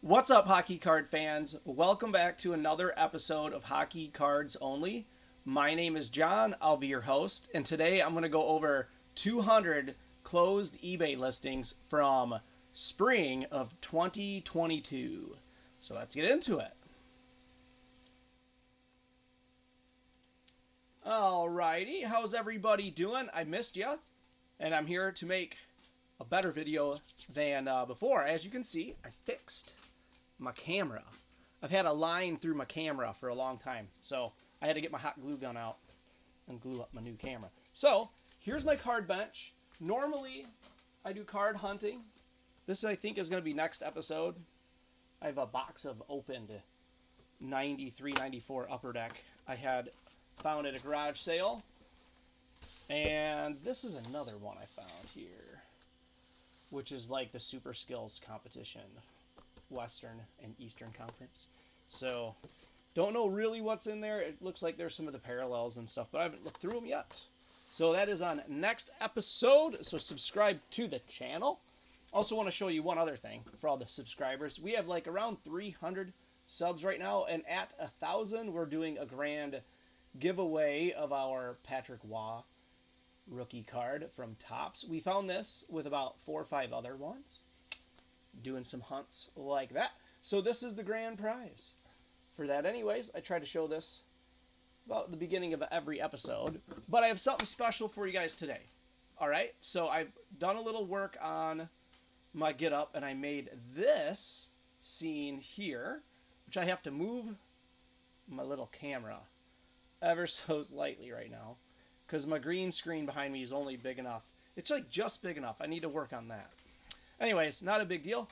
What's up, hockey card fans? Welcome back to another episode of Hockey Cards Only. My name is John. I'll be your host, and today I'm going to go over 200 closed eBay listings from spring of 2022. So let's get into it. Alrighty, how's everybody doing? I missed you, and I'm here to make a better video than before. As you can see, I fixed my camera. I've had a line through my camera for a long time, so I had to get my hot glue gun out and glue up my new camera. So here's my card bench. Normally I do card hunting. This I think is going to be next episode. I have a box of opened 93, 94 Upper Deck I had found at a garage sale. And this is another one I found here, which is like the Super Skills competition. Western and Eastern Conference. So, don't know really what's in there. It looks like there's some of the parallels and stuff, but I haven't looked through them yet. So that is on next episode. So subscribe to the channel. Also want to show you one other thing for all the subscribers. We have like around 300 subs right now, and at 1,000 we're doing a grand giveaway of our Patrick Waugh rookie card from Topps. We found this with about 4 or 5 other ones, doing some hunts like that. So this is the grand prize for that. Anyways, I try to show this about the beginning of every episode, but I have something special for you guys today. All right, so I've done a little work on my get up, and I made this scene here, which I have to move my little camera ever so slightly right now because my green screen behind me is only big enough. It's like just big enough. I need to work on that. Anyways, not a big deal.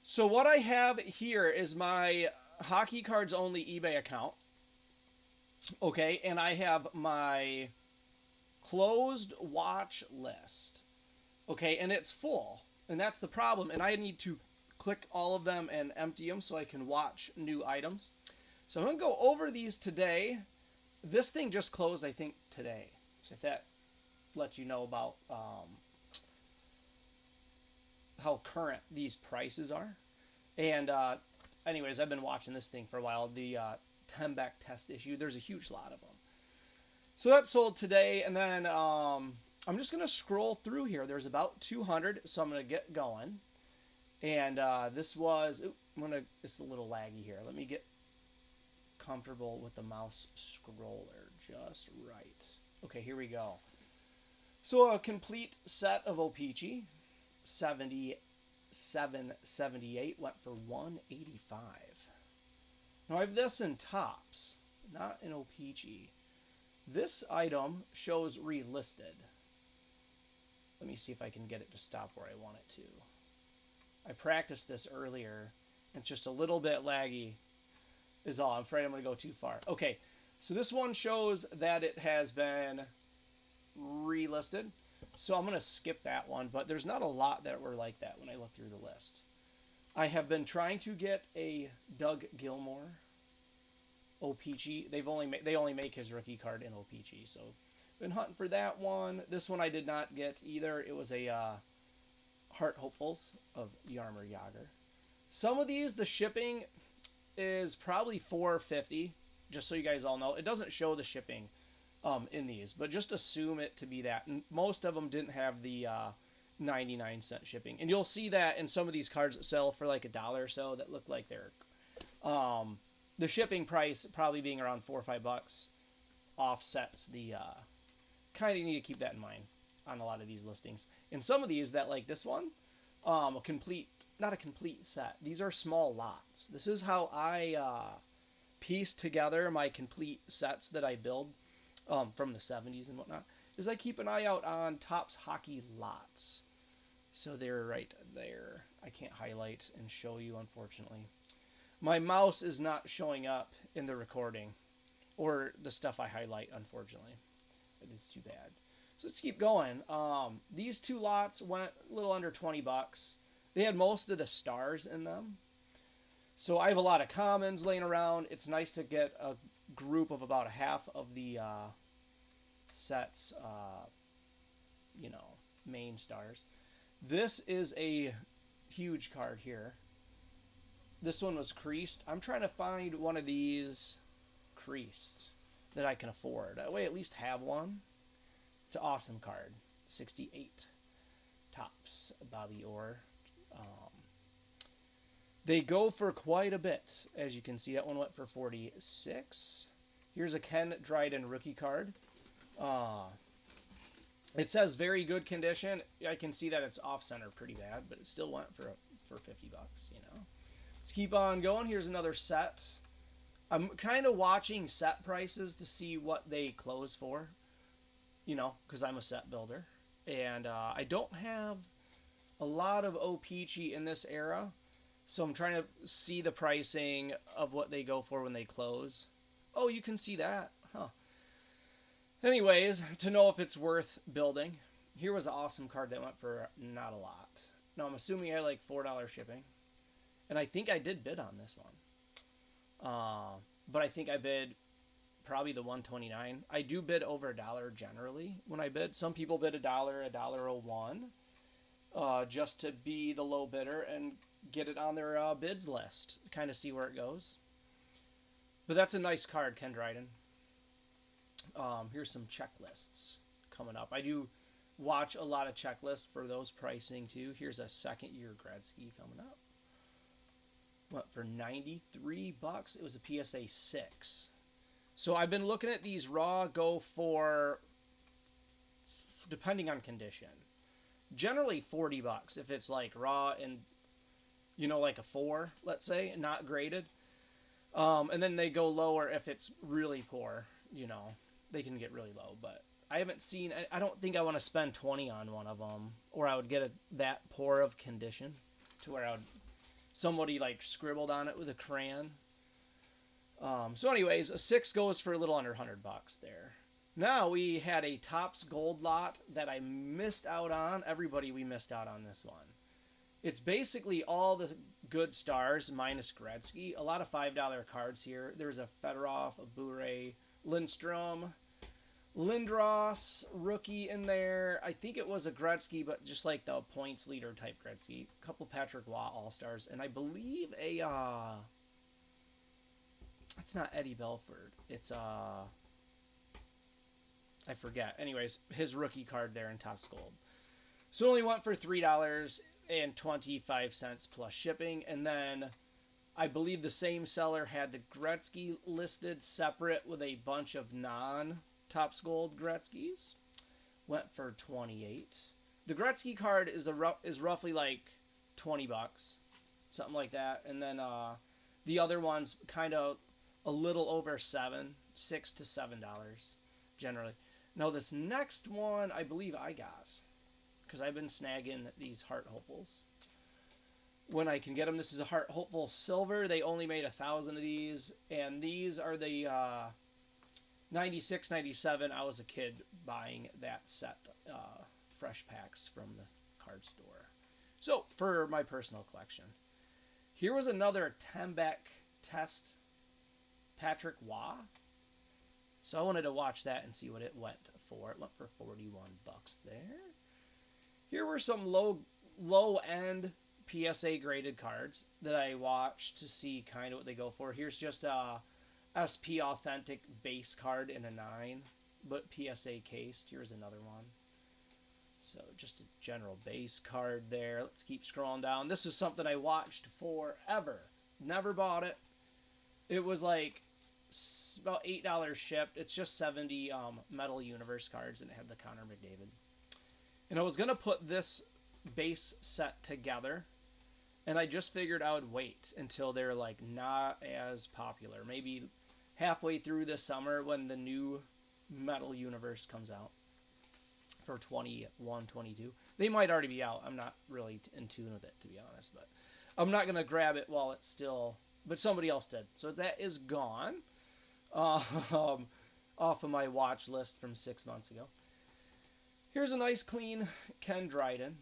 So what I have here is my Hockey Cards Only eBay account. Okay, and I have my closed watch list. Okay, and it's full. And that's the problem. And I need to click all of them and empty them so I can watch new items. So I'm going to go over these today. This thing just closed, I think, today. So if that lets you know about how current these prices are. And anyways, I've been watching this thing for a while. The Tembec test issue, there's a huge lot of them. So that sold today, and then I'm just going to scroll through here. There's about 200, so I'm going to get going. And this was, it's a little laggy here. Let me get comfortable with the mouse scroller just right. Okay, here we go. So a complete set of O-Pee-Chee. 77.78 went for $185. Now I have this in Topps, not in O-Pee-Chee. This item shows relisted. Let me see if I can get it to stop where I want it to. I practiced this earlier. It's just a little bit laggy is all. I'm afraid I'm going to go too far. Okay, so this one shows that it has been relisted. So I'm going to skip that one, but there's not a lot that were like that when I look through the list. I have been trying to get a Doug Gilmour O-Pee-Chee. They only make his rookie card in O-Pee-Chee, so been hunting for that one. This one I did not get either. It was a Hart Hopefuls of Jaromir Jagr. Some of these, the shipping is probably $4.50, just so you guys all know. It doesn't show the shipping in these, but just assume it to be that. And most of them didn't have the 99-cent shipping, and you'll see that in some of these cards that sell for like $1 or so that look like they're the shipping price probably being around $4 or $5 offsets the kind of need to keep that in mind on a lot of these listings. And some of these that, like this one, not a complete set. These are small lots. This is how I piece together my complete sets that I build from the 70s and whatnot, is I keep an eye out on Topps hockey lots. So they're right there. I can't highlight and show you, unfortunately. My mouse is not showing up in the recording or the stuff I highlight, unfortunately. It is too bad. So let's keep going. These two lots went a little under $20. They had most of the stars in them. So I have a lot of commons laying around. It's nice to get a group of about a half of the sets, main stars. This is a huge card here. This one was creased. I'm trying to find one of these creased that I can afford. That way, at least have one. It's an awesome card. 68 tops. Bobby Orr. They go for quite a bit. As you can see, that one went for 46. Here's a Ken Dryden rookie card. It says very good condition. I can see that it's off center pretty bad, but it still went for $50, you know. Let's keep on going. Here's another set. I'm kind of watching set prices to see what they close for, you know, because I'm a set builder. And I don't have a lot of O-Pee-Chee in this era, so I'm trying to see the pricing of what they go for when they close. Oh, you can see that. Huh. Anyways, to know if it's worth building, here was an awesome card that went for not a lot. Now, I'm assuming I had like $4 shipping. And I think I did bid on this one. But I think I bid probably the 129. I do bid over $1 generally when I bid. Some people bid $1, $1.01, just to be the low bidder and get it on their bids list, kind of see where it goes. But that's a nice card, Ken Dryden. Here's some checklists coming up. I do watch a lot of checklists for those pricing too. Here's a second year Gretzky coming up. Went for $93. It was a PSA 6. So I've been looking at these raw go for, depending on condition, generally $40 if it's like raw and, you know, like a 4, let's say, not graded. And then they go lower if it's really poor, you know, they can get really low. But I haven't seen, I don't think I want to spend 20 on one of them, or I would get that poor of condition to where I would, somebody like scribbled on it with a crayon. So anyways, a 6 goes for a little under $100 there. Now we had a Topps Gold lot that I missed out on. Everybody, we missed out on this one. It's basically all the good stars minus Gretzky. A lot of $5 cards here. There's a Fedorov, a Bure, Lindstrom, Lindros rookie in there. I think it was a Gretzky, but just like the points leader type Gretzky. A couple Patrick Waugh All-Stars, and I believe a it's not Eddie Belford. It's I forget. Anyways, his rookie card there in Topps Gold. So it only went for $3.25 plus shipping, and then I believe the same seller had the Gretzky listed separate with a bunch of non-Topps Gold Gretzkys. Went for $28. The Gretzky card is roughly like $20, something like that, and then the other one's kind of a little over $6 to $7 generally. Now this next one I believe I got, because I've been snagging these Hart Hopefuls when I can get them. This is a Hart Hopeful Silver. They only made 1,000 of these, and these are the 96, 97. I was a kid buying that set, fresh packs from the card store. So for my personal collection, here was another Tembec test Patrick Waugh. So I wanted to watch that and see what it went for. It went for $41 there. Here were some low-end PSA graded cards that I watched to see kind of what they go for. Here's just a SP Authentic base card in a 9, but PSA cased. Here's another one. So just a general base card there. Let's keep scrolling down. This is something I watched forever. Never bought it. It was like about $8 shipped. It's just 70 Metal Universe cards, and it had the Connor McDavid. And I was going to put this base set together, and I just figured I would wait until they're like not as popular. Maybe halfway through the summer when the new Metal Universe comes out for 21, 22. They might already be out. I'm not really in tune with it, to be honest, but I'm not going to grab it while it's still, but somebody else did. So that is gone off of my watch list from 6 months ago. Here's a nice clean Ken Dryden,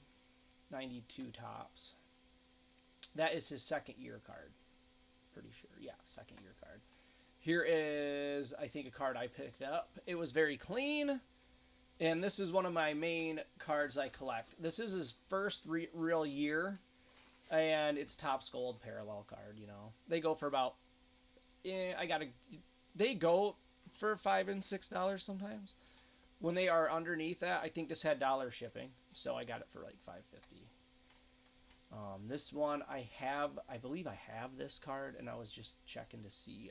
92 tops. That is his second year card. Pretty sure. Yeah, second year card. Here is, I think, a card I picked up. It was very clean, and this is one of my main cards I collect. This is his first real year. and it's Topps Gold parallel card. You know, they go for about they go for $5 and $6 sometimes. When they are underneath that, I think this had dollar shipping, so I got it for like $5.50. This one I believe I have this card, and I was just checking to see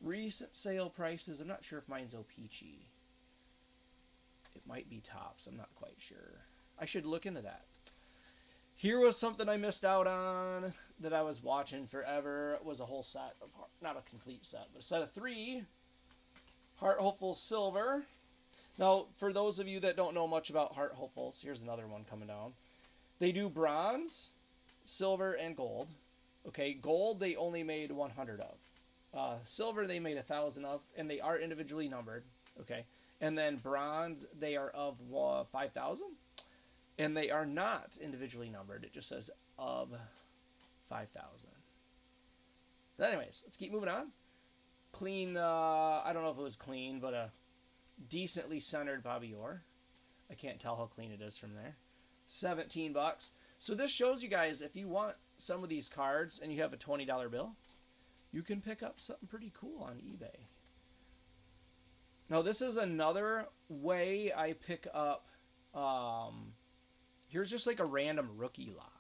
recent sale prices. I'm not sure if mine's O-Pee-Chee. It might be Topps. I'm not quite sure. I should look into that. Here was something I missed out on that I was watching forever. It was a whole set of, not a complete set, but a set of 3 Heart Hopeful Silver. Now, for those of you that don't know much about Heart Hopefuls, here's another one coming down. They do bronze, silver, and gold. Okay, gold they only made 100 of. Silver they made 1,000 of, and they are individually numbered. Okay, and then bronze they are of 5,000, and they are not individually numbered. It just says of 5,000. But anyways, let's keep moving on. Clean, I don't know if it was clean, but a decently centered Bobby Orr. I can't tell how clean it is from there. $17. So this shows you guys, if you want some of these cards and you have a $20 bill, you can pick up something pretty cool on eBay. Now this is another way I pick up, here's just like a random rookie lot.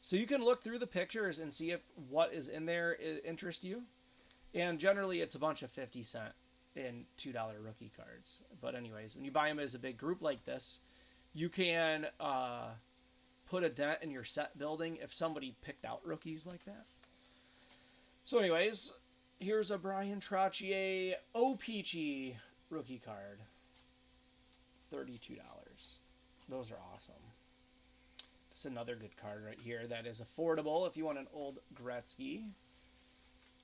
So you can look through the pictures and see if what is in there interests you. And generally it's a bunch of 50 cent and $2 rookie cards. But anyways, when you buy them as a big group like this, you can put a dent in your set building if somebody picked out rookies like that. So anyways, here's a Bryan Trottier O-Pee-Chee rookie card. $32. Those are awesome. This is another good card right here that is affordable if you want an old Gretzky.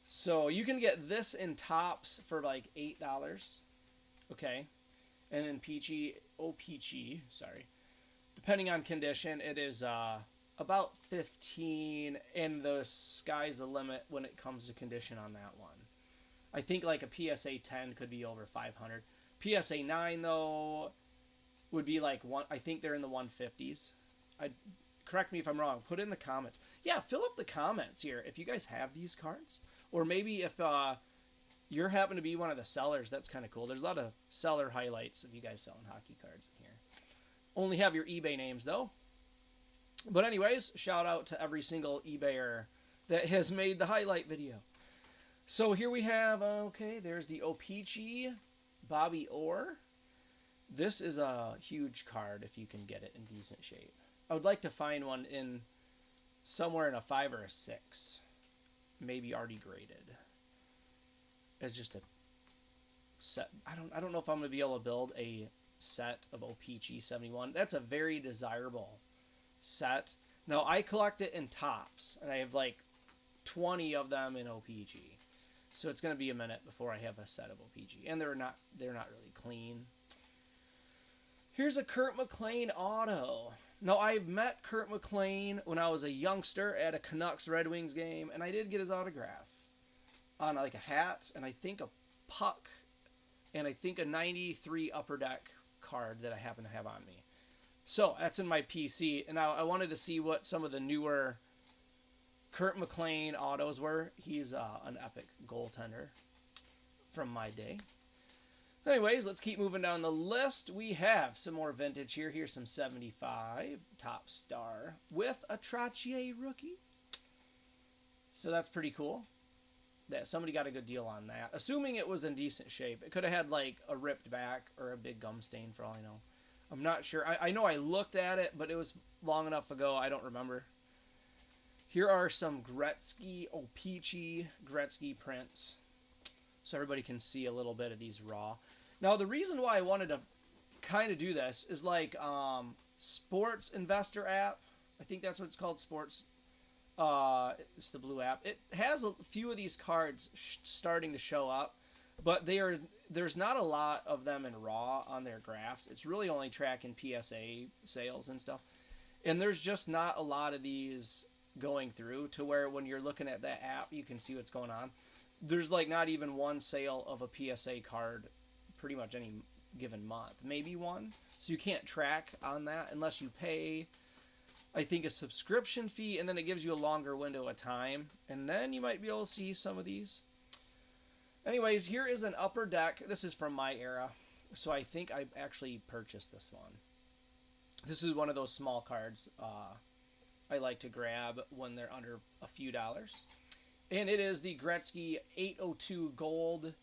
So you can get this in Topps for like $8. Okay. And in O-Pee-Chee, sorry. Depending on condition, it is about 15, and the sky's the limit when it comes to condition on that one. I think like a PSA 10 could be over 500. PSA 9 though would be like I think they're in the 150s. Correct me if I'm wrong. Put it in the comments. Yeah, fill up the comments here if you guys have these cards, or maybe if you're happen to be one of the sellers. That's kind of cool. There's a lot of seller highlights of you guys selling hockey cards in here. Only have your eBay names though. But anyways, shout out to every single eBayer that has made the highlight video. So here we have, okay, there's the O-Pee-Chee Bobby Orr. This is a huge card if you can get it in decent shape. I would like to find one in somewhere in a 5 or a 6, maybe already graded. As just a set. I don't know if I'm going to be able to build a set of O-Pee-Chee 71. That's a very desirable set. Now I collect it in Topps, and I have like 20 of them in O-Pee-Chee. So it's going to be a minute before I have a set of O-Pee-Chee, and they're not really clean. Here's a Kurt McLean auto. Now I've met Kurt McLean when I was a youngster at a Canucks Red Wings game, and I did get his autograph on like a hat, and I think a puck, and I think a 93 Upper Deck card that I happen to have on me. So that's in my PC, and I wanted to see what some of the newer Kurt McLean autos were. He's an epic goaltender from my day. Anyways, let's keep moving down the list. We have some more vintage here. Here's some 75 Top Star with a Trottier rookie. So that's pretty cool. That somebody got a good deal on that. Assuming it was in decent shape. It could have had like a ripped back or a big gum stain for all I know. I'm not sure. I know I looked at it, but it was long enough ago. I don't remember. Here are some Gretzky O-Pee-Chee Gretzky prints, so everybody can see a little bit of these raw. Now the reason why I wanted to kind of do this is like Sports Investor app. I think that's what it's called, Sports. It's the blue app. It has a few of these cards starting to show up, but there's not a lot of them in raw on their graphs. It's really only tracking PSA sales and stuff, and there's just not a lot of these going through to where when you're looking at that app you can see what's going on. There's like not even one sale of a PSA card pretty much any given month, maybe one. So you can't track on that unless you pay I think, a subscription fee, and then it gives you a longer window of time, and then you might be able to see some of these. Anyways, here is an Upper Deck. This is from my era, so I think I actually purchased this one. This is one of those small cards I like to grab when they're under a few dollars. And it is the Gretzky 802 Gold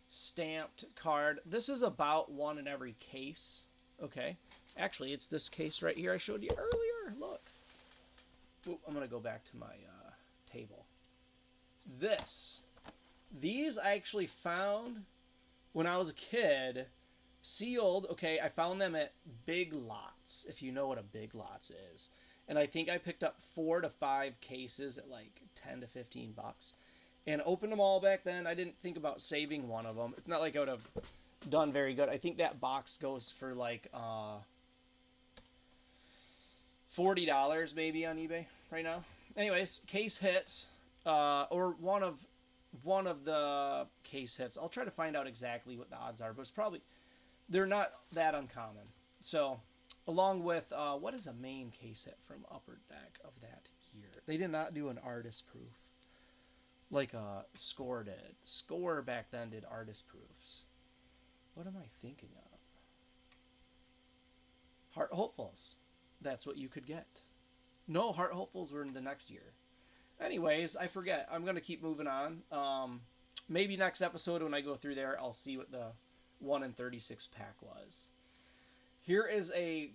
stamped card. This is about one in every case. Okay. Actually, it's this case right here I showed you earlier. Look. Ooh, I'm going to go back to my table. These I actually found when I was a kid, sealed. Okay, I found them at Big Lots, if you know what a Big Lots is. And I think I picked up 4 to 5 cases at like 10 to 15 bucks. And opened them all back then. I didn't think about saving one of them. It's not like I would have done very good. I think that box goes for like $40 maybe on eBay right now. Anyways, case hits, or one of the case hits. I'll try to find out exactly what the odds are, but it's probably, they're not that uncommon. So, along with, what is a main case hit from Upper Deck of that year? They did not do an artist proof like Score did. Score back then did artist proofs. What am I thinking of? Heart Hopefuls. That's what you could get. No, Heart Hopefuls were in the next year. Anyways, I forget. I'm going to keep moving on. Maybe next episode when I go through there, I'll see what the 1 in 36 pack was. Here is a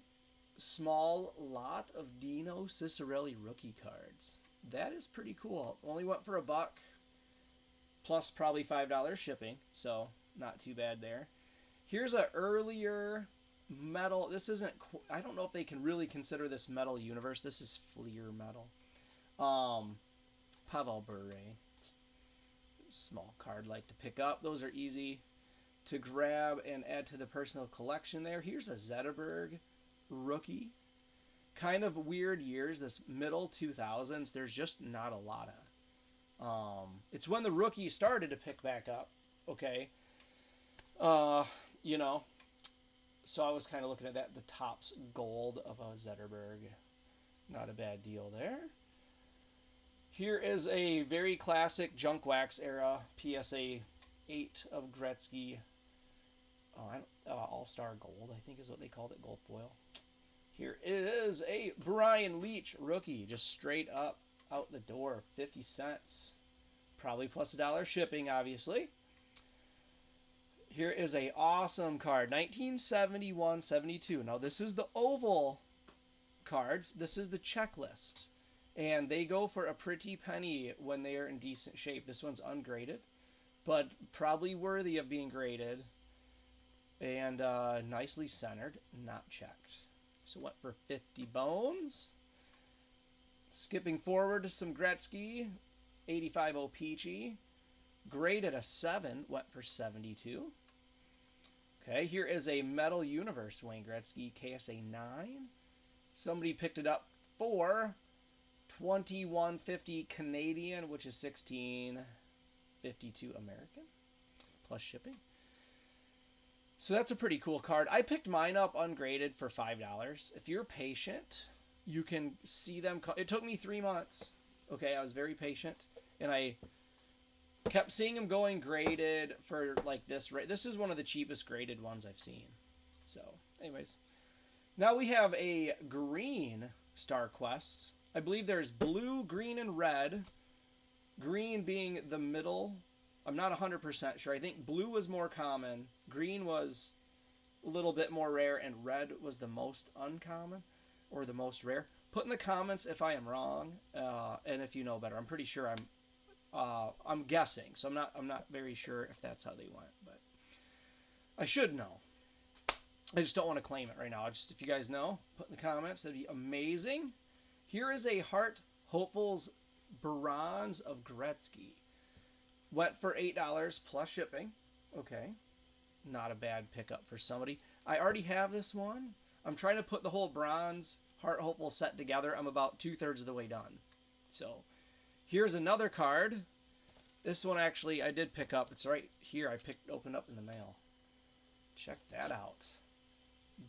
small lot of Dino Ciccarelli rookie cards. That is pretty cool. Only went for $1, plus probably $5 shipping, so not too bad there. Here's an earlier metal. This isn't, I don't know if they can really consider this Metal Universe. This is Fleer Metal. Pavel Bure. Small card like to pick up. Those are easy to grab and add to the personal collection there. Here's a Zetterberg rookie. Kind of weird years, this middle 2000s. There's just not a lot of. It's when the rookies started to pick back up. Okay. You know. So I was kind of looking at that. The Topps Gold of a Zetterberg. Not a bad deal there. Here is a very classic Junk Wax era PSA 8 of Gretzky. All-Star Gold, I think is what they called it. Gold foil. Here is a Brian Leetch rookie. Just straight up out the door. 50 cents. Probably plus $1 shipping, obviously. Here is a awesome card. 1971-72. Now, this is the oval cards. This is the checklist. And they go for a pretty penny when they are in decent shape. This one's ungraded, but probably worthy of being graded. And nicely centered, not checked. So went for 50 bones. Skipping forward to some Gretzky, 85 O-Peachy. Graded a 7, went for 72. Okay, here is a Metal Universe Wayne Gretzky KSA 9. Somebody picked it up for $21.50 Canadian, which is $16.52 American, plus shipping. So that's a pretty cool card. I picked mine up ungraded for $5. If you're patient, you can see them. It took me 3 months. Okay, I was very patient, and I kept seeing them going graded for like this. This is one of the cheapest graded ones I've seen. So, anyways, now we have a green Star Quest. I believe there's blue, green, and red. Green being the middle. I'm not 100% sure. I think blue was more common. Green was a little bit more rare, and red was the most uncommon or the most rare. Put in the comments if I am wrong, and if you know better. I'm pretty sure I'm guessing, so I'm not very sure if that's how they went, but I should know. I just don't want to claim it right now. If you guys know, put in the comments. That'd be amazing. Here is a Heart Hopefuls Bronze of Gretzky. Went for $8 plus shipping. Okay. Not a bad pickup for somebody. I already have this one. I'm trying to put the whole bronze Heart Hopeful set together. I'm about 2/3 of the way done. So, here's another card. This one actually I did pick up. It's right here. Opened up in the mail. Check that out.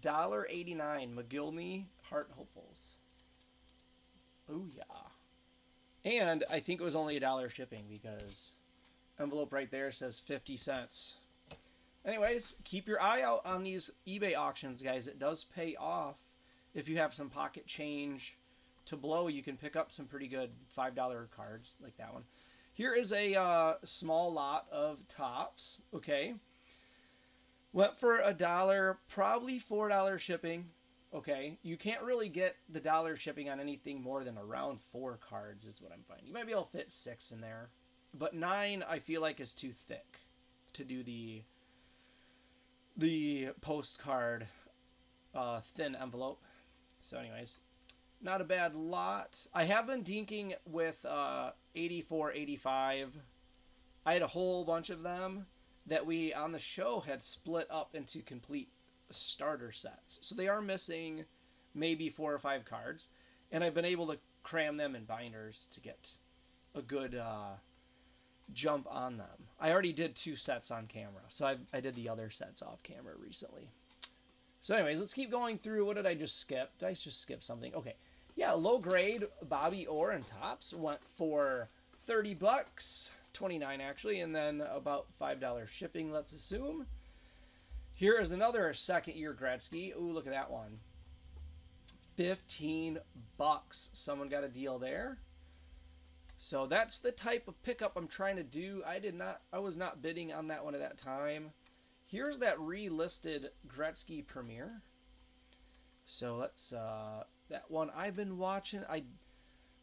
$1.89 McGillney Heart Hopefuls. Oh yeah. And I think it was only $1 shipping because envelope right there says 50 cents. Anyways, keep your eye out on these eBay auctions, guys. It does pay off. If you have some pocket change to blow, you can pick up some pretty good $5 cards like that one. Here is a small lot of tops, okay? Went for $1, probably $4 shipping, okay? You can't really get the $1 shipping on anything more than around 4 cards is what I'm finding. You might be able to fit 6 in there, but 9 I feel like is too thick to do the postcard thin envelope. So anyways, not a bad lot. I have been dinking with 84, 85. I had a whole bunch of them that we on the show had split up into complete starter sets. So they are missing maybe 4 or 5 cards, and I've been able to cram them in binders to get a good jump on them. I already did 2 sets on camera, so I did the other sets off camera recently. So anyways, let's keep going through. What did I just skip? Did I just skip something? Okay. Yeah, low grade Bobby Orr and tops went for 30 bucks, 29 actually, and then about $5 shipping, let's assume. Here is another second year Gretzky. Ooh, look at that one. 15 bucks. Someone got a deal there. So that's the type of pickup I'm trying to do. I was not bidding on that one at that time. Here's that relisted Gretzky Premier. So let's that one I've been watching.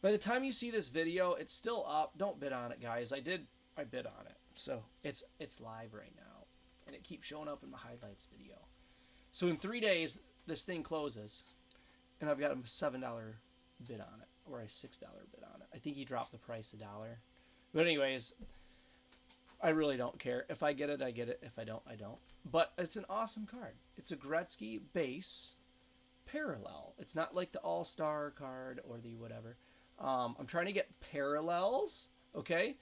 By the time you see this video, it's still up. Don't bid on it, guys. I bid on it. So it's live right now, and it keeps showing up in my highlights video. So in 3 days, this thing closes, and I've got a $7 bid on it, or a $6 bid on it. I think he dropped the price $1. But anyways, I really don't care. If I get it, I get it. If I don't, I don't. But it's an awesome card. It's a Gretzky base parallel. It's not like the All-Star card or the whatever. I'm trying to get parallels, okay,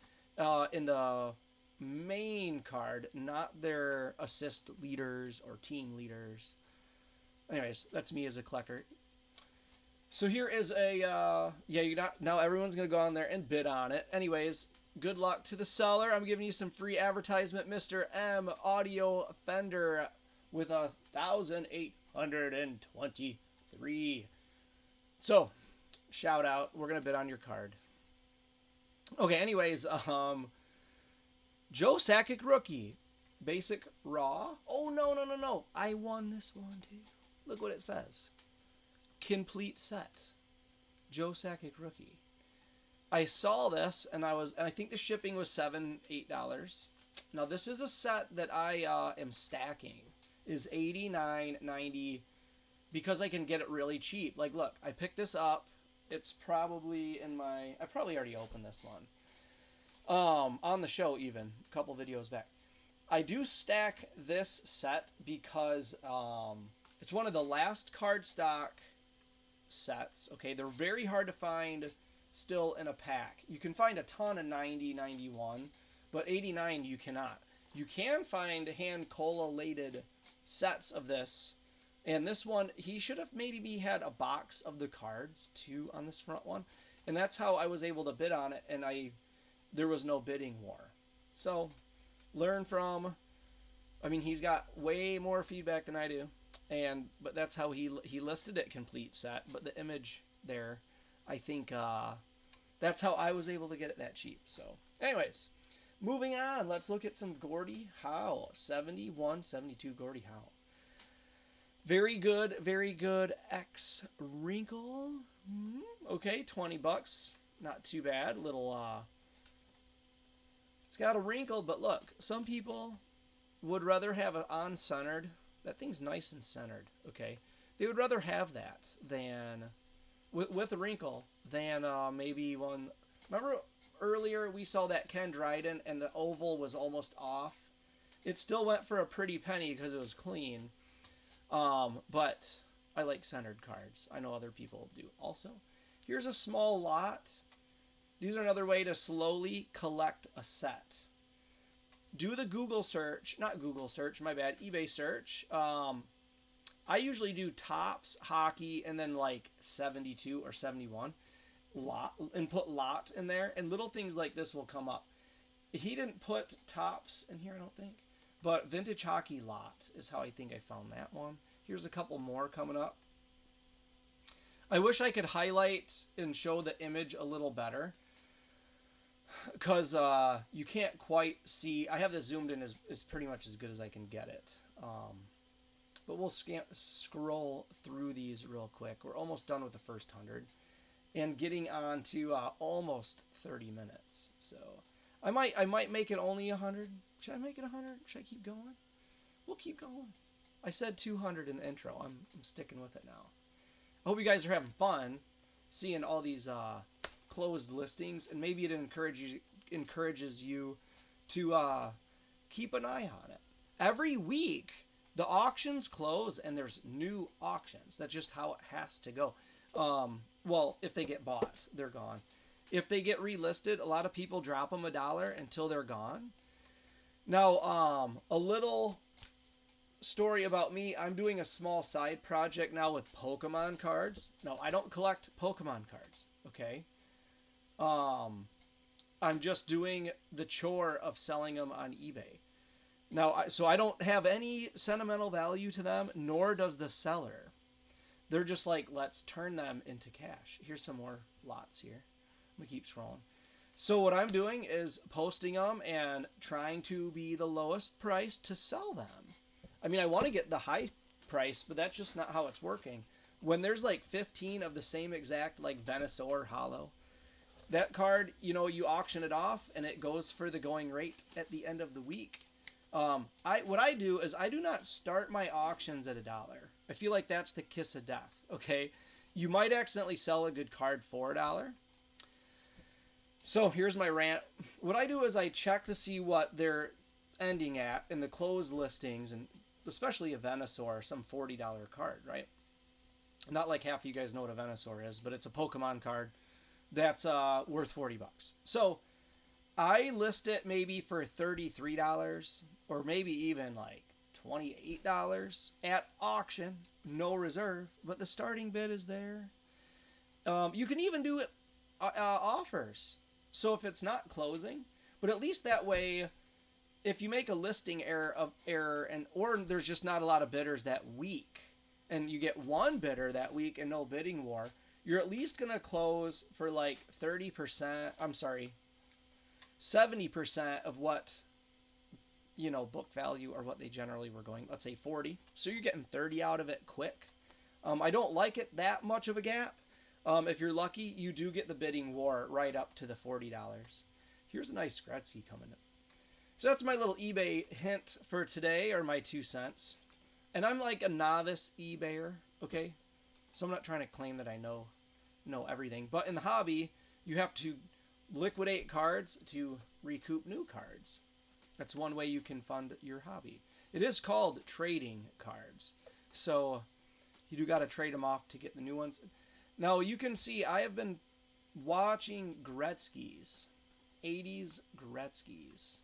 in the main card, not their assist leaders or team leaders. Anyways, that's me as a collector. So here is a, now everyone's going to go on there and bid on it. Anyways, good luck to the seller. I'm giving you some free advertisement. Mr. M Audio Fender with 1,823. So, shout out. We're going to bid on your card. Okay, anyways, Joe Sakic rookie. Basic raw. Oh, no. I won this one, too. Look what it says. Complete set. Joe Sakic rookie. I saw this, and I think the shipping was $7, $8. Now, this is a set that I am stacking. Is $89.90 because I can get it really cheap. Like, look, I picked this up. It's probably in my... I probably already opened this one. On the show, even. A couple videos back. I do stack this set because it's one of the last cardstock sets. Okay, they're very hard to find still in a pack. You can find a ton of 90, 91, but 89 you cannot. You can find hand collated sets of this, and this one, he should have maybe had a box of the cards too on this front one, and that's how I was able to bid on it, and there was no bidding war. So learn from, I mean, he's got way more feedback than I do, but that's how he listed it, complete set. But the image there, I think that's how I was able to get it that cheap. So anyways, moving on, let's look at some Gordie Howe. 71-72 Gordie Howe. Very good X wrinkle. Okay, 20 bucks. Not too bad. Little it's got a wrinkle, but look, some people would rather have it on-centered. That thing's nice and centered, okay? They would rather have that than, with a wrinkle, than maybe one... Remember earlier we saw that Ken Dryden and the oval was almost off? It still went for a pretty penny because it was clean. But I like centered cards. I know other people do also. Here's a small lot. These are another way to slowly collect a set. Do the Google search, not Google search, my bad, eBay search. I usually do tops, hockey, and then like 72 or 71. lot and put lot in there, and little things like this will come up. He didn't put tops in here, I don't think, but vintage hockey lot is how I think I found that one. Here's a couple more coming up. I wish I could highlight and show the image a little better, because you can't quite see. I have this zoomed in as pretty much as good as I can get it. But we'll scroll through these real quick. We're almost done with the first 100 and getting on to almost 30 minutes. So I might make it only 100. Should I make it 100? Should I keep going? We'll keep going. I said 200 in the intro. I'm sticking with it now. I hope you guys are having fun seeing all these closed listings, and maybe it encourages you to keep an eye on it. Every week the auctions close and there's new auctions. That's just how it has to go. Well, if they get bought, they're gone. If they get relisted, a lot of people drop them $1 until they're gone. Now, a little story about me. I'm doing a small side project now with Pokemon cards. Now, I don't collect Pokemon cards, okay? I'm just doing the chore of selling them on eBay. Now, so I don't have any sentimental value to them, nor does the seller. They're just like, let's turn them into cash. Here's some more lots here. I'm going to keep scrolling. So what I'm doing is posting them and trying to be the lowest price to sell them. I mean, I want to get the high price, but that's just not how it's working. When there's like 15 of the same exact, like Venusaur Hollow, that card, you know, you auction it off and it goes for the going rate at the end of the week. What I do is I do not start my auctions at $1. I feel like that's the kiss of death. Okay, you might accidentally sell a good card for $1. So here's my rant. What I do is I check to see what they're ending at in the closed listings, and especially a Venusaur, some $40 card, right? Not like half of you guys know what a Venusaur is, but it's a Pokemon card that's worth $40. So I list it maybe for $33 or maybe even like $28 at auction, no reserve, but the starting bid is there. You can even do it offers. So if it's not closing, but at least that way, if you make a listing error and or there's just not a lot of bidders that week, and you get one bidder that week and no bidding war, you're at least gonna close for like 30%. I'm sorry, 70% of what, you know, book value or what they generally were going. Let's say 40. So you're getting 30 out of it quick. I don't like it that much of a gap. If you're lucky, you do get the bidding war right up to the $40. Here's a nice Gretzky coming in. So that's my little eBay hint for today, or my 2 cents. And I'm like a novice eBayer, okay? So I'm not trying to claim that I know everything. But in the hobby, you have to liquidate cards to recoup new cards. That's one way you can fund your hobby. It is called trading cards. So you do got to trade them off to get the new ones. Now you can see I have been watching Gretzky's, 80s Gretzky's.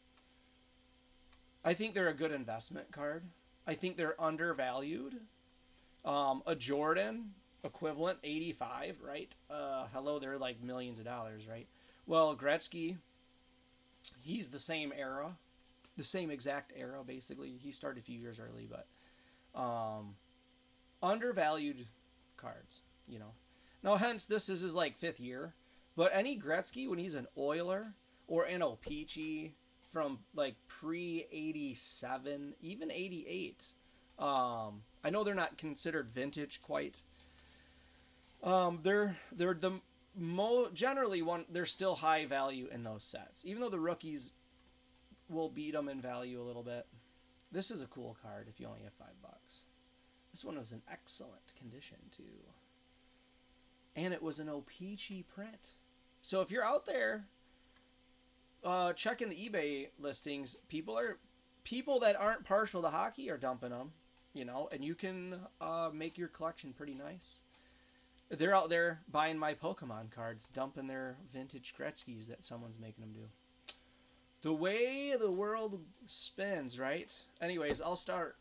I think they're a good investment card. I think they're undervalued. A Jordan equivalent, 85, right? Hello, they're like millions of dollars, right? Well, Gretzky, he's the same era, the same exact era, basically. He started a few years early, but undervalued cards, you know. Now, hence, this is his like 5th year. But any Gretzky, when he's an Oiler or an O-Pee-Chee from like pre-87, even 88, I know they're not considered vintage quite. They're the generally they're still high value in those sets, even though the rookies will beat them in value a little bit. This is a cool card if you only have $5. This one was in excellent condition too, and it was an O-Pee-Chee print. So if you're out there checking the eBay listings, people that aren't partial to hockey are dumping them, you know, and you can make your collection pretty nice. They're out there buying my Pokemon cards, dumping their vintage Gretzky's that someone's making them do. The way the world spins, right? Anyways, I'll start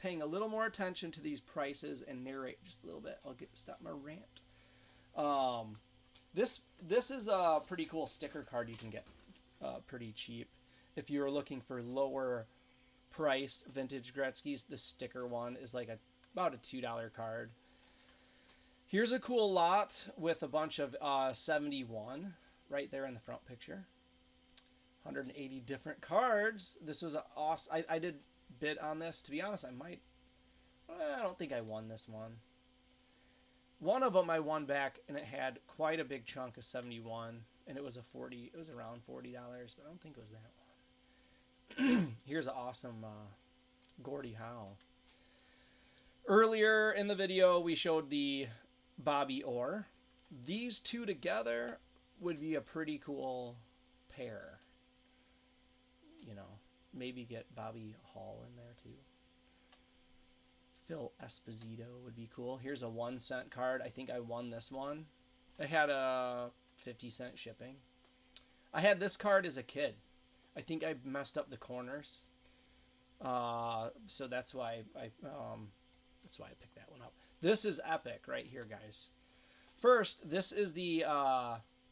paying a little more attention to these prices and narrate just a little bit. I'll stop my rant. This is a pretty cool sticker card you can get pretty cheap. If you're looking for lower priced vintage Gretzky's, the sticker one is like about a $2 card. Here's a cool lot with a bunch of 71 right there in the front picture. 180 different cards. This was awesome. I did bid on this. To be honest, I don't think I won this one. One of them I won back, and it had quite a big chunk of 71, and it was around $40, but I don't think it was that one. Here's an awesome Gordie Howe. Earlier in the video, we showed the Bobby Orr. These two together would be a pretty cool pair. You know, maybe get Bobby Hall in there too. Phil Esposito would be cool. Here's a 1-cent card. I think I won this one. It had a 50-cent shipping. I had this card as a kid. I think I messed up the corners. So that's why I picked that one up. This is epic right here, guys. First, this is the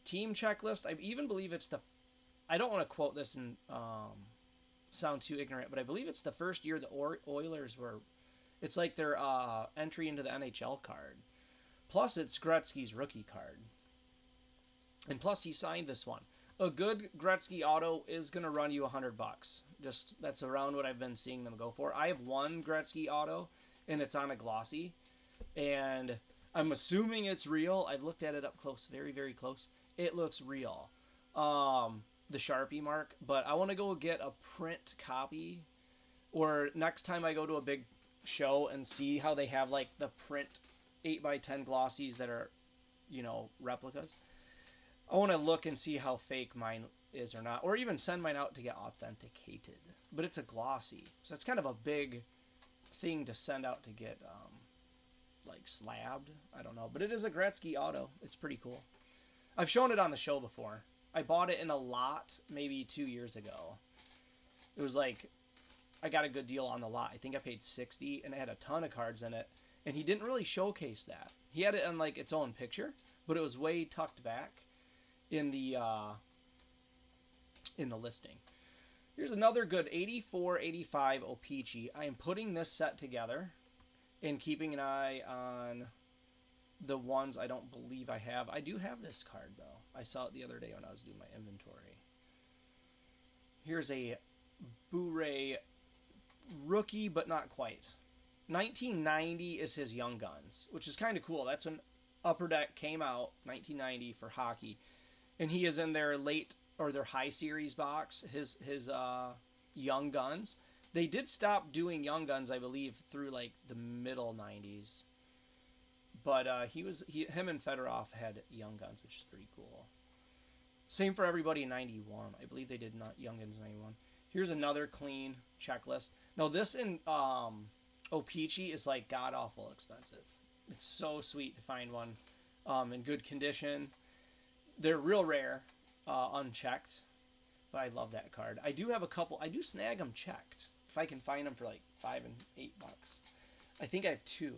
team checklist. I even believe it's I don't want to quote this and sound too ignorant, but I believe it's the first year the Oilers were. It's like their entry into the NHL card. Plus, it's Gretzky's rookie card. And plus, he signed this one. A good Gretzky auto is going to run you $100. Just that's around what I've been seeing them go for. I have one Gretzky auto, and it's on a glossy. And I'm assuming it's real. I've looked at it up close, very, very close. It looks real. The Sharpie mark. But I want to go get a print copy. Or next time I go to a big show and see how they have like the print 8x10 glossies that are, you know, replicas. I want to look and see how fake mine is or not, or even send mine out to get authenticated. But it's a glossy, so it's kind of a big thing to send out to get like slabbed. I don't know, but it is a Gretzky auto. It's pretty cool. I've shown it on the show before. I bought it in a lot maybe 2 years ago. It was like I got a good deal on the lot. I think I paid $60, and it had a ton of cards in it. And he didn't really showcase that. He had it in like its own picture, but it was way tucked back in the listing. Here's another good 84-85 O-Pee-Chee. I am putting this set together and keeping an eye on the ones I don't believe I have. I do have this card though. I saw it the other day when I was doing my inventory. Here's a Bure rookie, but not quite. 1990 is his Young Guns, which is kind of cool. That's when Upper Deck came out, 1990 for hockey, and he is in their their high series box. His Young Guns. They did stop doing Young Guns, I believe, through like the middle 90s. But him and Fedorov had Young Guns, which is pretty cool. Same for everybody in 91. I believe they did not Young Guns 91. Here's another clean checklist. Now this in O-Pee-Chee is like god-awful expensive. It's so sweet to find one in good condition. They're real rare, unchecked, but I love that card. I do have a couple. I do snag them checked if I can find them for like $5 and $8. I think I have 2.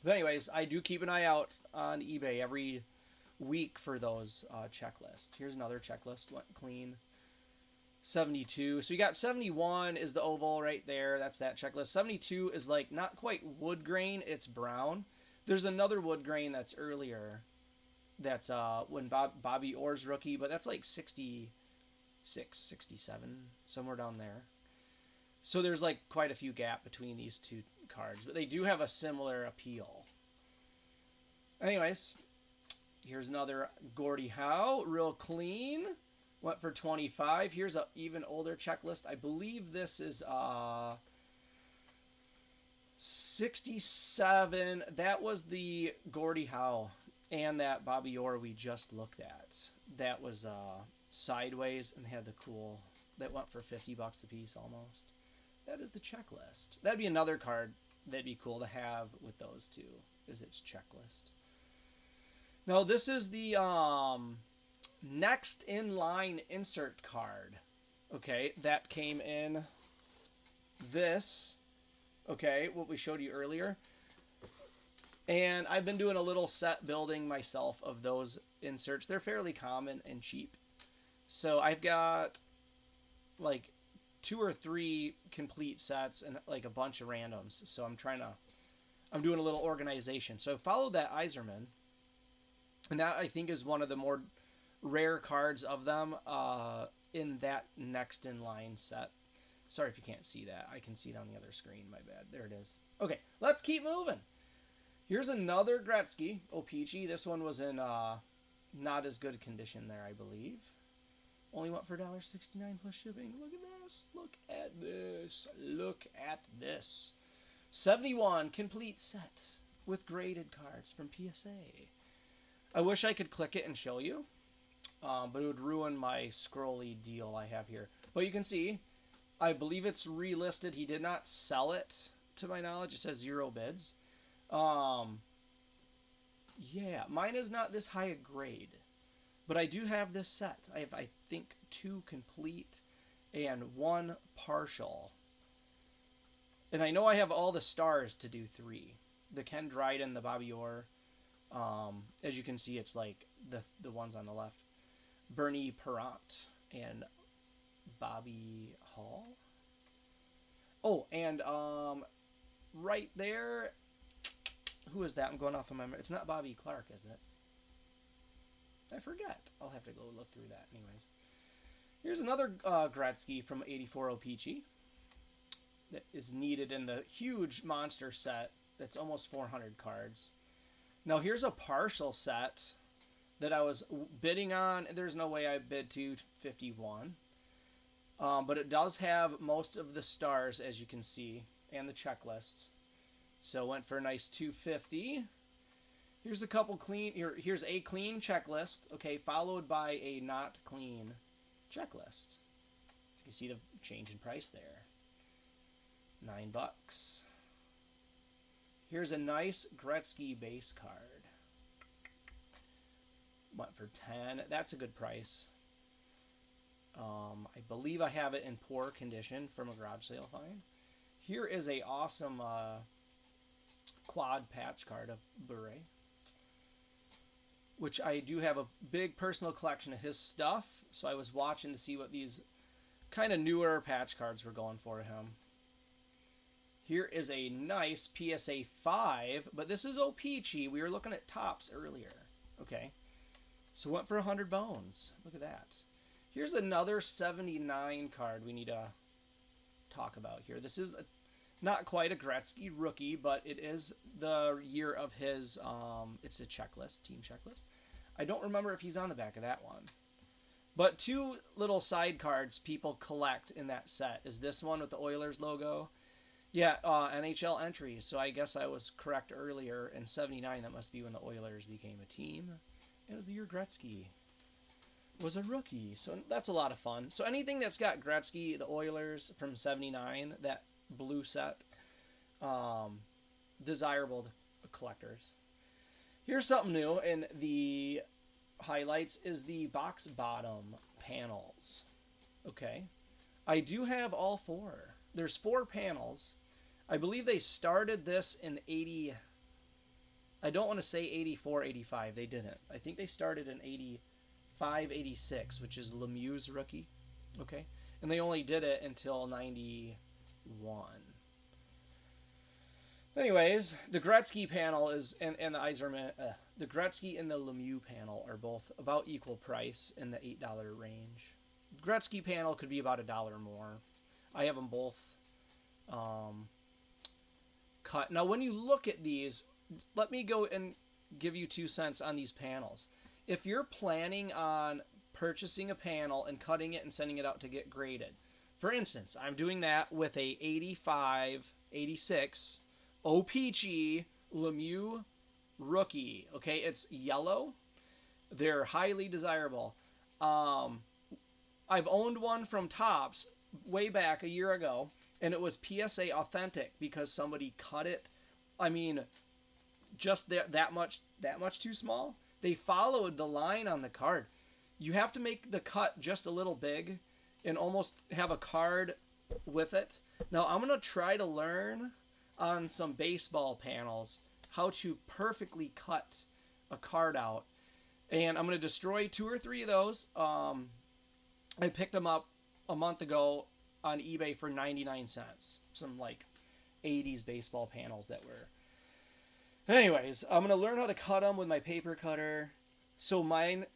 But anyways, I do keep an eye out on eBay every week for those checklists. Here's another checklist. Went clean. 72. So you got 71 is the oval right there. That's that checklist. 72 is like not quite wood grain. It's brown. There's another wood grain that's earlier. That's when Bobby Orr's rookie, but that's like 66, 67, somewhere down there. So there's like quite a few gap between these two cards, but they do have a similar appeal. Anyways, here's another Gordie Howe, real clean. Went for 25. Here's an even older checklist. I believe this is 67. That was the Gordie Howe and that Bobby Orr we just looked at. That was sideways and had the cool. That went for $50 a piece almost. That is the checklist. That'd be another card that'd be cool to have with those two. Is its checklist. Now this is the next in line insert card. Okay, that came in this. Okay, what we showed you earlier. And I've been doing a little set building myself of those inserts. They're fairly common and cheap. So I've got like 2 or 3 complete sets and like a bunch of randoms. So I'm doing a little organization. So I followed that Iserman, and that I think is one of the more rare cards of them in that next in line set. Sorry if you can't see that. I can see it on the other screen. My bad. There it is. Okay, let's keep moving. Here's another Gretzky O-Pee-Chee. This one was in not as good condition there, I believe. Only went for $1.69 plus shipping. Look at this. Look at this. Look at this. 71 complete set with graded cards from PSA. I wish I could click it and show you, but it would ruin my scrolly deal I have here. But you can see, I believe it's relisted. He did not sell it, to my knowledge. It says 0 bids. Yeah, mine is not this high a grade, but I do have this set. I have, I think, 2 complete and 1 partial. And I know I have all the stars to do 3. The Ken Dryden, the Bobby Orr. As you can see, it's like the ones on the left. Bernie Parent and Bobby Hall. Oh, and right there, who is that? I'm going off of my memory. It's not Bobby Clark, is it? I forget. I'll have to go look through that anyways. Here's another Gretzky from 84 O-Pee-Chee that is needed in the huge monster set that's almost 400 cards. Now here's a partial set that I was bidding on. There's no way I bid 251. But it does have most of the stars, as you can see, and the checklist. So went for a nice 250. Here's a couple clean. Here's a clean checklist, okay, followed by a not clean checklist. You can see the change in price there. $9. Here's a nice Gretzky base card. Went for 10. That's a good price. I believe I have it in poor condition from a garage sale find. Here is a awesome quad patch card of Bure, which I do have a big personal collection of his stuff, so I was watching to see what these kind of newer patch cards were going for him. Here is a nice PSA 5, but this is O-Pee-Chee. We were looking at tops earlier. Okay, so went for 100 bones. Look at that. Here's another 79 card we need to talk about here. This is not quite a Gretzky rookie, but it is the year of his, it's a checklist, team checklist. I don't remember if he's on the back of that one. But 2 little side cards people collect in that set is this one with the Oilers logo. Yeah, NHL entries. So I guess I was correct earlier. In 79, that must be when the Oilers became a team. It was the year Gretzky was a rookie. So that's a lot of fun. So anything that's got Gretzky, the Oilers from 79, that blue set, desirable to collectors. Here's something new in the highlights is the box bottom panels. Okay. I do have all 4. There's 4 panels. I believe they started this in 80. I don't want to say 84, 85. They didn't. I think they started in 85, 86, which is Lemieux's rookie. Okay. And they only did it until 91. Anyways, the Gretzky panel is, and the Iserman, the Gretzky and the Lemieux panel are both about equal price in the $8 range. Gretzky panel could be about $1 more. I have them both cut. Now, when you look at these, let me go and give you 2 cents on these panels. If you're planning on purchasing a panel and cutting it and sending it out to get graded, for instance, I'm doing that with a 85, 86 O-Pee-Chee Lemieux rookie. Okay, it's yellow. They're highly desirable. I've owned one from Topps way back a year ago, and it was PSA authentic because somebody cut it. I mean, just that much too small. They followed the line on the card. You have to make the cut just a little big and almost have a card with it. Now, I'm going to try to learn on some baseball panels how to perfectly cut a card out. And I'm going to destroy 2 or 3 of those. I picked them up a month ago on eBay for 99 cents. Some like 80s baseball panels that were. Anyways, I'm going to learn how to cut them with my paper cutter so mine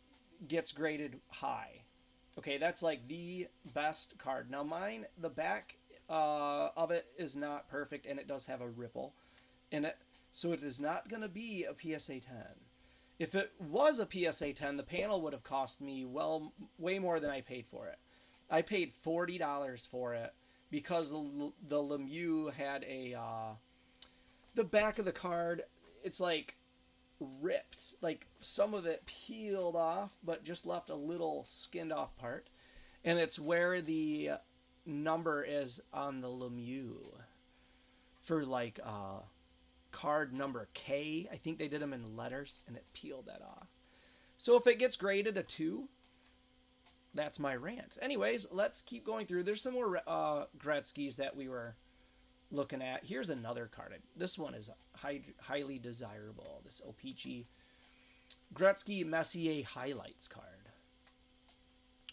gets graded high. Okay, that's like the best card. Now mine, the back of it is not perfect, and it does have a ripple in it, so it is not going to be a PSA 10. If it was a PSA 10, the panel would have cost me way more than I paid for it. I paid $40 for it because the Lemieux had the back of the card, it's like ripped, like some of it peeled off but just left a little skinned off part, and it's where the number is on the Lemieux for like card number K. I think they did them in letters, and it peeled that off. So if it gets graded a 2, that's my rant. Anyways, let's keep going through. There's some more Gretzky's that we were looking at. Here's another card. This one is highly desirable. This O-Pee-Chee Gretzky Messier Highlights card.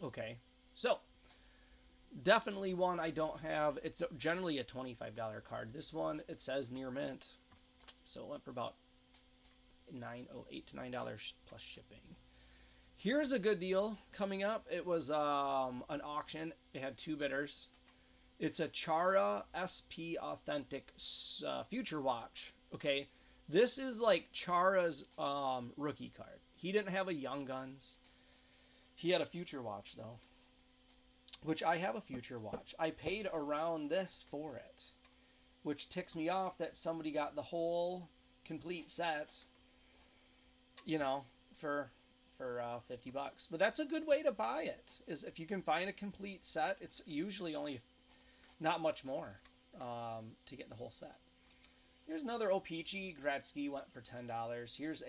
Okay, so definitely one I don't have. It's generally a $25 card. This one, it says near mint, so it went for about $8 to $9 plus shipping. Here's a good deal coming up. It was an auction. It had 2 bidders. It's a Chara SP Authentic Future Watch. Okay, this is like Chara's rookie card. He didn't have a Young Guns. He had a Future Watch though, which I have a Future Watch. I paid around this for it, which ticks me off that somebody got the whole complete set, you know, for $50. But that's a good way to buy it, is if you can find a complete set. It's usually only not much more to get the whole set. Here's another O-Pee-Chee Gretzky, went for $10. Here's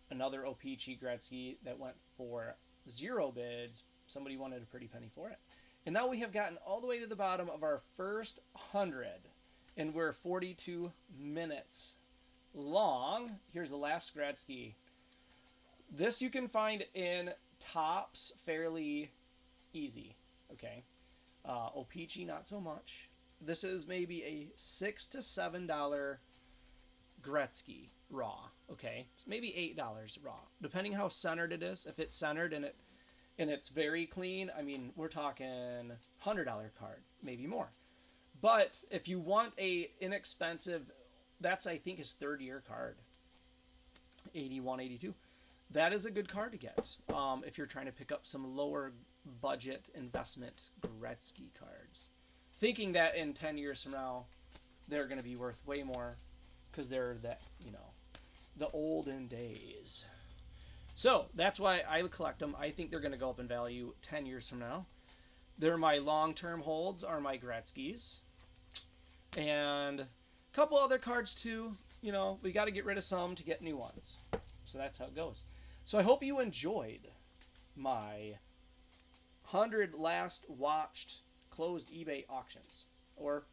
another O-Pee-Chee Gretzky that went for 0 bids. Somebody wanted a pretty penny for it. And now we have gotten all the way to the bottom of our first 100, and we're 42 minutes long. Here's the last Gretzky. This you can find in Topps fairly easy. Okay. O-Pee-Chee, not so much. This is maybe a $6 to $7 Gretzky raw. Okay, it's maybe $8 raw, depending how centered it is. If it's centered and it's very clean, I mean, we're talking $100 card, maybe more. But if you want a inexpensive, that's I think his 3rd-year card, 81, 82. That is a good card to get if you're trying to pick up some lower budget investment Gretzky cards, thinking that in 10 years from now they're going to be worth way more because they're that, you know, the olden days. So that's why I collect them. I think they're going to go up in value 10 years from now. They're my long-term holds, are my Gretzky's, and a couple other cards too. You know, we got to get rid of some to get new ones. So that's how it goes. So I hope you enjoyed my 100 last watched closed eBay auctions or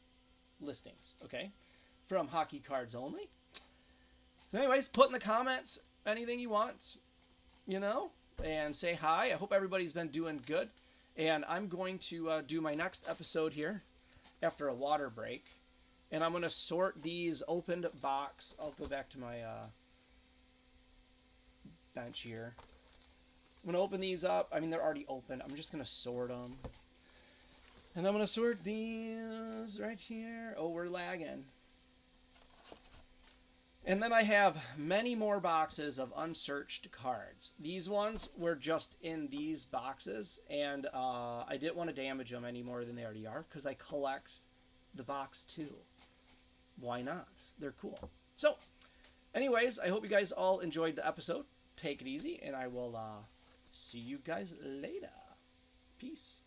listings, okay, from Hockey Cards Only. So anyways, put in the comments anything you want, you know, and say hi. I hope everybody's been doing good. And I'm going to do my next episode here after a water break. And I'm going to sort these opened box. I'll go back to my bench here. I'm going to open these up. I mean, they're already open. I'm just going to sort them. And I'm going to sort these right here. Oh, we're lagging. And then I have many more boxes of unsearched cards. These ones were just in these boxes, and I didn't want to damage them any more than they already are because I collect the box too. Why not? They're cool. So, anyways, I hope you guys all enjoyed the episode. Take it easy, and I will see you guys later. Peace.